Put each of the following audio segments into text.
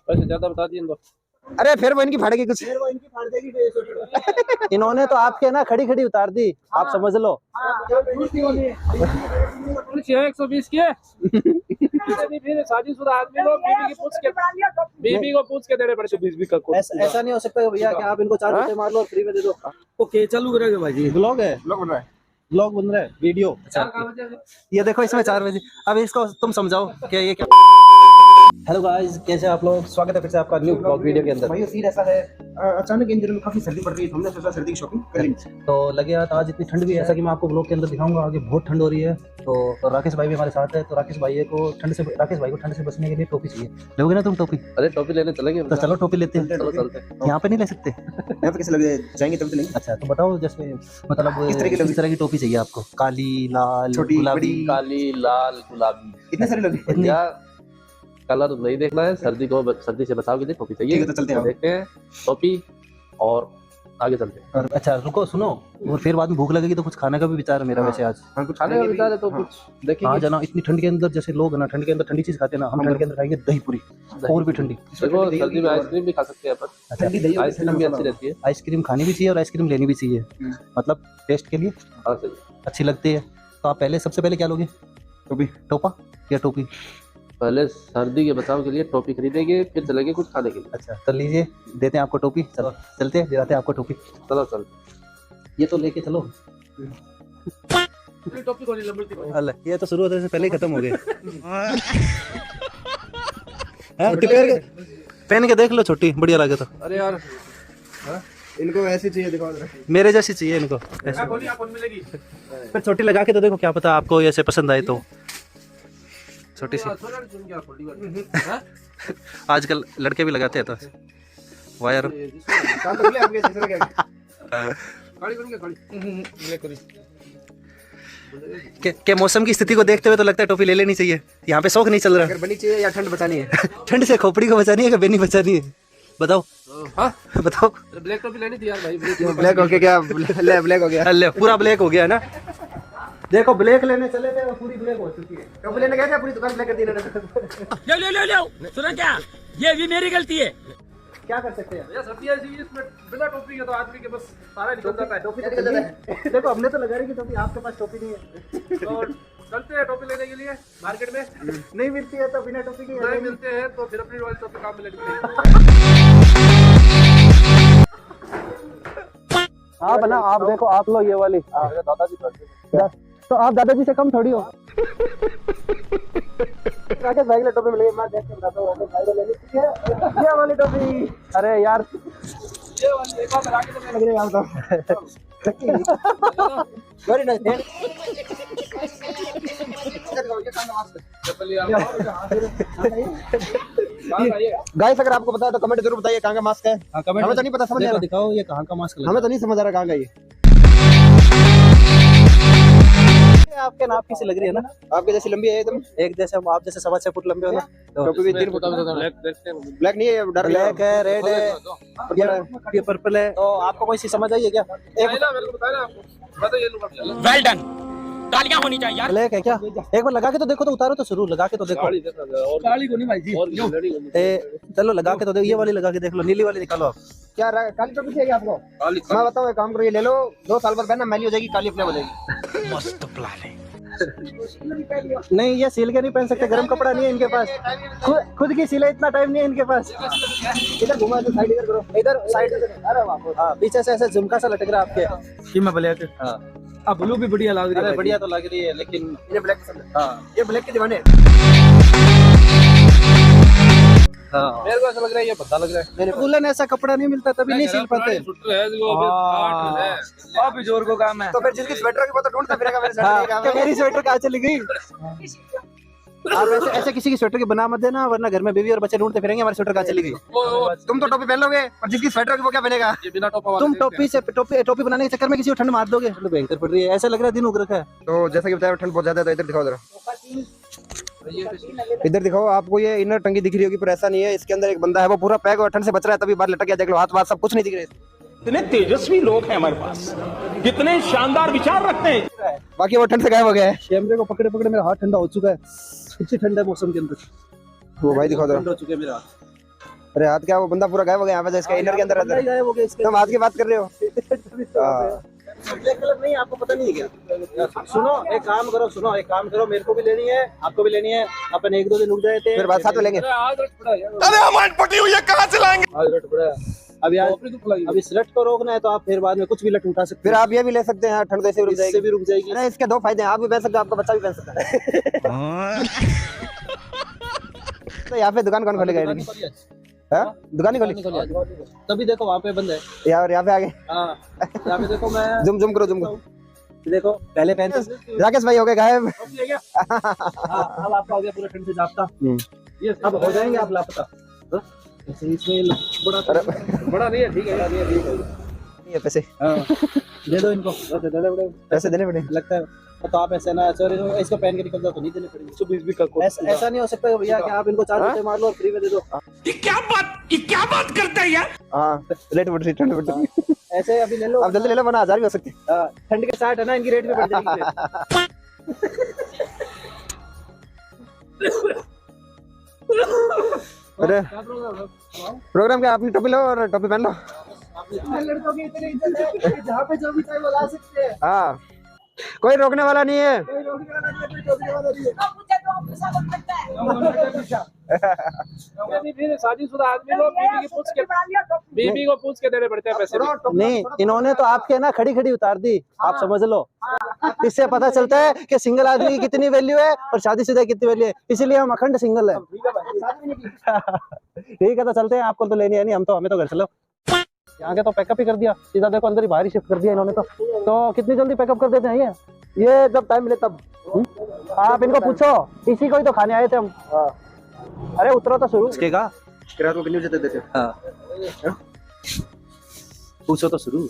वैसे ज्यादा बता दिए इनको। अरे फिर वो इनकी फाड़ेगी कुछ। फिर वो इनकी फाड़ देगी। इन्होंने तो आपके ना खड़ी खड़ी उतार दी, आप समझ लो। कुछ है 120 के फिर शादीशुदा आदमी लोग बीवी को पूछ के देने पड़ते 20 का। ऐसा नहीं हो सकता भैया कि आप इनको 4 रुपए मार लो और फ्री में दे दो। ओके चालू करेगा भाई जी। ब्लॉग है, ब्लॉग बन रहा है, ब्लॉग बन रहा है, वीडियो। ये देखो इसमें 4 बजे। अब इसको तुम समझाओ कि ये क्या। हेलो गाइस, कैसे आप लोग? स्वागत है फिर से आपका न्यू ब्लॉग वीडियो के अंदर। भाई सीन ऐसा है, अचानक इन दिनों में काफी सर्दी पड़ रही है, तो हमने सोचा सर्दी की शॉपिंग कर ली। तो लगे यार आज इतनी ठंड भी है, ऐसा कि मैं आपको ब्लॉग के अंदर दिखाऊंगा। आगे बहुत ठंड हो रही है, तो राकेश भाई भी हमारे साथ है। तो राकेश भाई को ठंड से बचने के लिए टोपी चाहिए। लोगे ना तुम टोपी? अरे टोपी लेने चलेंगे तो चलो टोपी लेते हैं। चलो चलते हैं। यहाँ पे नहीं ले सकते? यहाँ पे कैसे लग जाएंगे तब तो नहीं। अच्छा तो बताओ, जैसे मतलब किस तरह की टोपी चाहिए आपको? काली, लाल, छोटी, गुलाबी? बड़ी? काली, लाल, गुलाबी। इतने सारे लोग या कलर नहीं देखना है, सर्दी से बचाव के लिए टोपी चाहिए। ठीक है, तो चलते हैं। देखते हैं टोपी और आगे चलते हैं। और अच्छा रुको, सुनो, और फिर बाद में भूख लगेगी तो कुछ खाने का भी विचार है मेरा। वैसे आज कुछ खाने का विचार है तो कुछ देखेंगे। हाँ जना, इतनी ठंड के अंदर जैसे लोग है ना, ठंड के अंदर ठंडी चीज खाते हैं ना, हम ठंड के अंदर खाएंगे दही पूरी और भी ठंडी। देखो सर्दी में आइसक्रीम भी खा सकते हैं अपन। ठंडी दही आइसक्रीम भी अच्छी रहती है। आइसक्रीम खानी भी चाहिए और आइसक्रीम लेनी भी चाहिए, मतलब टेस्ट के लिए अच्छी लगती है। तो आप सबसे पहले क्या लोगे? टोपी, टोपा या टोपी? पहले सर्दी के बचाव के लिए टोपी खरीदेंगे, फिर चलेंगे कुछ खाने के लिए। अच्छा तो लीजिए, देते हैं आपको टोपी। चलो चलते हैं, दिलाते हैं आपको टोपी। चलो चल, ये तो लेके चलो। टोपी को नहीं लंबी। अल्लाह, ये तो शुरू होने से पहले ही खत्म हो गए। पहन के देख लो, छोटी बढ़िया लगे तो। अरे यार इनको ऐसी चाहिए, दिखाओ जरा। मेरे जैसी चाहिए इनको ऐसे। मिलेगी फिर छोटी लगा के तो देखो, क्या पता आपको ऐसे पसंद आए तो। छोटी सी आजकल लड़के भी लगाते हैं तो वायर। के मौसम की स्थिति को देखते हुए तो लगता है टोपी ले लेनी चाहिए। यहाँ पे शौक नहीं चल रहा। अगर बनी चाहिए या ठंड बचानी है? ठंड से खोपड़ी को बचानी है कि बेनी बचानी है? बताओ। हाँ बताओ। ब्लैक टोपी लेनी थी यार भाई। ब्लैक हो गया क्या? ब्लैक हो गया। अल्ले पूरा ब्लैक हो गया ना। देखो ब्लैक लेने चले थे, पूरी ब्लैक हो चुकी है। टोपी लेने गए थे, पूरी दुकान ब्लैक कर दी इन्होंने। ले सुना क्या? ये भी मेरी गलती है। क्या कर सकते हैं भैया सर्दी ऐसी है, इसमें बिना टोपी के तो आदमी के बस सारा निकल जाता है। टोपी निकल जाता है। देखो हमने तो लगा रही टोपी, आपके पास टोपी नहीं है। तो चलते हैं टोपी लेने के लिए मार्केट में। नहीं मिलती है तो बिना टोपी की नहीं मिलते हैं तो फिर अपनी वाली टोपी काम में लेनी पड़ेगी। हाँ बना, आप देखो, आप लो ये वाली। दादाजी तो आप दादाजी से कम थोड़ी हो। राकेश भाई के टोपी मिलेगी, मैं देख के बताता हूँ। राकेश भाई को लेनी चाहिए ये वाली टोपी। अरे यार ये वाली एक बार आगे तो लग रही है आप तो। Very nice. गाइस अगर आपको पता है तो कमेंट जरूर बताइए कहाँ का मास्क है। हमें तो नहीं पता, समझ देखो दिखाओ ये कहाँ का मास्क लगा। हमें तो नहीं समझ आ रहा कहाँ का ये। आपके नाप की सी लग रही है ना, आपके जैसी लंबी है एकदम। एक जैसे आप जैसे 6.25 फुट लंबे हो ना। टोपी भी 3 फुट। ब्लैक नहीं है, डार्क ब्लैक है, रेड है, ये पर्पल है। तो आपको कोई सी समझ आई है क्या? वेल डन, तालियां होनी चाहिए यार। ब्लैक है क्या? एक बार लगा के तो देखो, तो उतारो तो शुरू, लगा के तो देखो। काली को नहीं भाई जी। चलो लगा के तो देखो, ये वाली लगा के देख लो, नीली वाली निकालो आप। क्या काली टोपी चाहिए आपको? मैं बताऊँ, एक काम करो, ये ले लो, 2 साल बाद पहनना, मैली हो जाएगी, काली अपने हो जाएगी। मस्त प्लान है। नहीं ये सिल के नहीं पहन सकते, गर्म कपड़ा नहीं है इनके पास। खुद की सिलाई इतना टाइम नहीं है इनके पास। इधर घुमा दो, साइड इधर करो, इधर साइड। अरे वाह, हाँ पीछे से ऐसे झुमका सा लटक रहा है आपके। कीमा ब्लैक। हाँ अब ब्लू भी बढ़िया लग रही है। बढ़िया तो लग रही है, लेकिन ये ब्लैक पसंद है। हाँ ये ब्लैक के दीवाने। हाँ मेरे को ऐसा लग रहा है ये भद्दा लग रहा है। दुल्हन ऐसा कपड़ा नहीं मिलता, तभी नहीं सिल पाते। अभी जोर को काम है। तो फिर जिसकी स्वेटर की बहुत ढूंढता फिरेगा मेरे हाँ, स्वेटर की। मेरी स्वेटर कहाँ चली गई? आप ऐसे किसी की स्वेटर की बना मत देना, वरना घर में बीवी और बच्चे ढूंढते फिरेंगे हमारी स्वेटर कहाँ चली गई। तुम तो टोपी पहन लोगे, और जिसकी स्वेटर की वो क्या पहनेगा? ये बिना टोपा तुम टोपी बनाने के चक्कर में किसी को ठंड मार दोगे तो भयंकर पड़ रही है। ऐसा लग रहा है दिन उग रखा है। तो जैसा कि बताया ठंड बहुत ज्यादा है, तो इधर दिखाओ जरा, इधर दिखाओ। आपको ये इनर टंगी दिख रही होगी, पर ऐसा नहीं है। इसके अंदर एक बंदा है, वो पूरा पैक और ठंड से बच रहा है, तभी बाहर लटक गया। देख लो, हाथ सब कुछ नहीं दिख रहे। कितने तेजस्वी लोग हैं हमारे पास, कितने शानदार विचार रखते हैं। बाकी वो ठंड से गायब हो गया है। कैमरे को पकड़े पकड़े मेरा हाथ ठंडा हो चुका है। सबसे ठंडा है मौसम के अंदर। वो भाई दिखाओ जरा। ठंडा हो चुका है मेरा हाथ। अरे हाथ क्या, वो बंदा पूरा गायब हो गया यहाँ पे, इसका इनर के अंदर रहता। तुम हाथ की बात कर रहे हो? ब्लैक कलर नहीं, आपको पता नहीं है क्या? सुनो एक काम करो, मेरे को भी लेनी है, आपको भी लेनी है, अपन 1-2 दिन रुक जाए थे, फिर बात साथ में लेंगे। अरे हमारी पटी हुई है, कहाँ से लाएंगे? अभी इस लट को रोकना है तो आप फिर बाद में कुछ भी लट उठा सकते फिर आप ये भी ले सकते हैं, ठंड से भी रुक इससे जाएगी। भी रुक जाएगी। अरे इसके 2 फायदे हैं, आप भी पहन सकते हैं, आपका बच्चा भी पहन सकता है। तो यहाँ पे दुकान कौन खोलेगा इनकी? हाँ? दुकान ही खोली? तभी देखो वहाँ पे बंद है यार, यहाँ पे आगे यहाँ पे देखो, मैं जूम करो। देखो पहले पहनते राकेश भाई हो गए गायब। अब आपका हो गया पूरा ठंड से जापता, ये अब हो जाएंगे आप लापता। इसमें बड़ा नहीं है, ठीक है, ये पैसे दे दो इनको, पैसे देने पड़े लगता है। तो आप ऐसे ना, सॉरी इसको पहन के निकल जाओ तो नहीं देने पड़ेंगे। 120 भी का ऐसा नहीं हो सकता भैया कि आप इनको 4 रुपए मार लो और फ्री में दे दो। ये क्या बात करता है यार? हाँ, रेट बढ़ रही। ऐसे अभी ले लो, आप जल्दी ले लो, वरना 1000 भी हो सकती है। ठंड के 60 है ना, इनकी रेट भी बढ़ जाएगी। अरे प्रोग्राम क्या, अपनी टोपी लो और टोपी पहन लो। लड़कों की इतनी इज्जत है, जहाँ पे जो भी चाहे वो ला सकते हैं। हाँ, कोई रोकने वाला नहीं है। फिर शादीशुदा आदमी लोग बीबी को पूछ के देने पड़ते हैं पैसे। नहीं, इन्होंने तो आपके ना खड़ी उतार दी, आप समझ लो। इससे पता चलता है कि सिंगल आदमी की कितनी वैल्यू है और शादीशुदा की कितनी वैल्यू है, इसीलिए हम अखंड सिंगल है। ठीक है, तो चलते हैं, आपको तो लेनी है नहीं, हमें तो घर चलो। यहाँ के तो पैकअप ही कर दिया, सीधा देखो अंदर ही बाहर ही शिफ्ट कर दिया इन्होंने तो कितनी जल्दी पैकअप कर देते हैं ये जब टाइम मिले तब। आप इनको पूछो, इसी को ही तो खाने आए थे हम। अरे उतरो तो शुरू पूछो तो शुरू,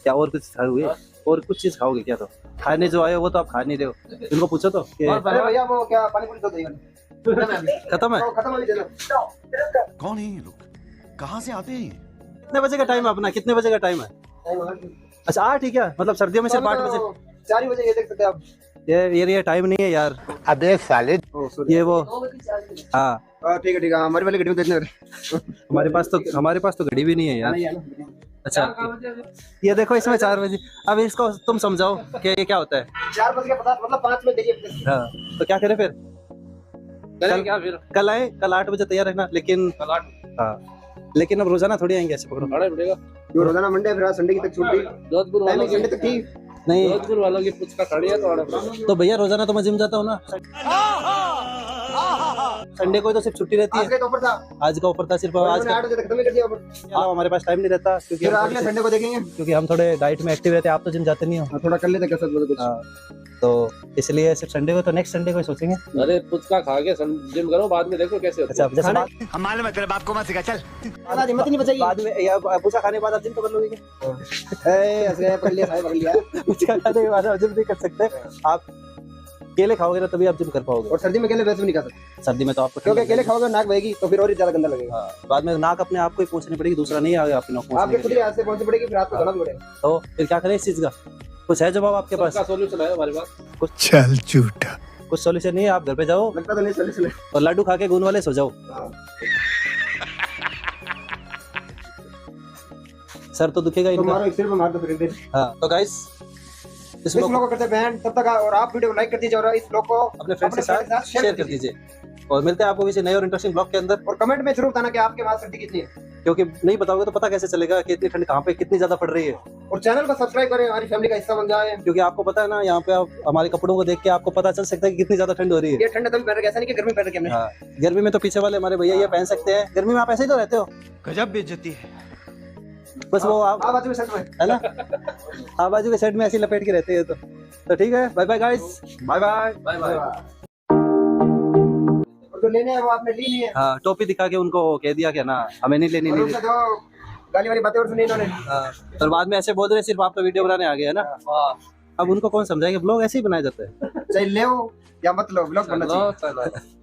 क्या और कुछ हुए और कुछ चीज खाओगे क्या? तो खाने जो आए वो तो आप खा नहीं रहे हो, इनको पूछो तो। भैया वो क्या पानी पूरी दो खत्म है? कौन है ये लोग, कहाँ से आते हैं? कितने बजे का टाइम है अपना, कितने बजे का टाइम है? अच्छा 8 ही क्या, मतलब सर्दियों में सिर्फ 8 बजे? 4 बजे, ये देख सकते हैं आप। ये टाइम नहीं है यार। अबे साले, ये वो हाँ ठीक है हमारी वाली घड़ी में देखने हमारे पास तो घड़ी भी नहीं है यार। अच्छा ये देखो, इसमें 4 बजे। अब इसको तुम समझाओ कि ये क्या होता है। 4:50 मतलब 5 में देखिए। हाँ तो क्या करें फिर? कल आए, कल 8 बजे तैयार रहना, लेकिन हाँ, लेकिन अब रोजाना थोड़ी आएंगे, ऐसे पकड़ो। जो रोजाना मंडे फिर संडे की तक छुट्टी, जोधपुर वालों संडे तक थी नहीं, जोधपुर वालों की पुचका खड़ी है तो भैया रोजाना तो मैं जिम जाता हूँ ना, संडे को तो सिर्फ छुट्टी रहती है। आज का ऑफर था सिर्फ, आज का 8 बजे तक खत्म कर दिया। हमारे पास टाइम नहीं रहता, क्योंकि अगले संडे को देखेंगे, क्योंकि हम थोड़े डाइट में एक्टिव रहते हैं। आप तो जिम जाते नहीं हो, थोड़ा कर लेते कसरत, तो इसलिए सिर्फ संडे को, तो नेक्स्ट संडे को सोचेंगे। अरे पुचका खा के जिम करो, बाद में देखो कैसे होता है। अच्छा जैसे हम मालूम है तेरे बाप को मत सिखा, चल हिम्मत नहीं बचेगी। बाद में या पूछा खाने के बाद आप जिम तो कर लोगे क्या? पकड़ लिया पूछा खाने के बाद आप जिम नहीं कर सकते। आप केले खाओगे ना तभी आप जिम कर पाओगे, और सर्दी में केले वैसे भी नहीं खा सकते। सर्दी में तो आपको क्योंकि केले खाओगे नाक बहेगी, तो फिर और ही ज्यादा गंदा लगेगा। बाद में नाक अपने आप को ही पोंछनी पड़ेगी, दूसरा नहीं आएगा आपकी नाक आपके खुद पोंछने ही हाथ से पहुंचनी पड़ेगी, फिर आपको धोना भी पड़ेगा। तो फिर क्या करें इस चीज का? कुछ है जवाब आपके पास? सोल्यूशन है हमारे पास। चल झूठा। कुछ सोल्यूशन नहीं है, आप घर पे जाओ लगता तो नहीं सोल्यूशन और लड्डू खा के गूंद वाले सो जाओ। सर तो दुखेगा तो इनका। मारो, एक सिर पे मार दो फिर। हाँ तो गाइस इस लोग को करते बैंड, तब तक और आप वीडियो लाइक कर दीजिए और इस लोग को अपने फ्रेंड्स के साथ शेयर कर दीजिए, और मिलते हैं आपको किसी नए और इंटरेस्टिंग ब्लॉग के अंदर। और कमेंट में जरूर बताना कि आपके वहां सर्दी कितनी है, क्योंकि नहीं बताओगे तो पता कैसे चलेगा कि इतनी ठंड कहाँ पे कितनी ज्यादा पड़ रही है। और चैनल को सब्सक्राइब करें, हमारी फैमिली का हिस्सा बन जाए। क्योंकि आपको पता है ना, यहाँ पे आप हमारे कपड़ों को देख के आपको पता चल सकता है कि कितनी ज्यादा ठंड हो रही है। ये ठंड तभी पहन रखे, ऐसा नहीं कि गर्मी पहन रखे हमने। हाँ, गर्मी में तो पीछे वाले हमारे भैया ये पहन सकते हैं, गर्मी में आप ऐसे ही तो रहते हो। गजब बेइज्जती है। बस वो आप बाजू में सेट में है ना, आप बाजू के साइड में ऐसे लपेट के रहते हैं। तो ठीक है, bye bye guys, bye bye bye bye. और जो लेने हैं वो आपने ली नहीं है। हाँ, टोपी दिखा के उनको कह दिया कि ना हमें नहीं लेनी। और उनसे जो गाली वाली बातें और सुनी इन्होंने। और बाद में ऐसे बोल रहे सिर्फ आप तो वीडियो बनाने आ गए है ना। अब उनको कौन समझाएंगे, ब्लॉग ऐसे ही बनाया जाता है। चाहे ले या मत लो, ब्लॉग बनना चाहिए।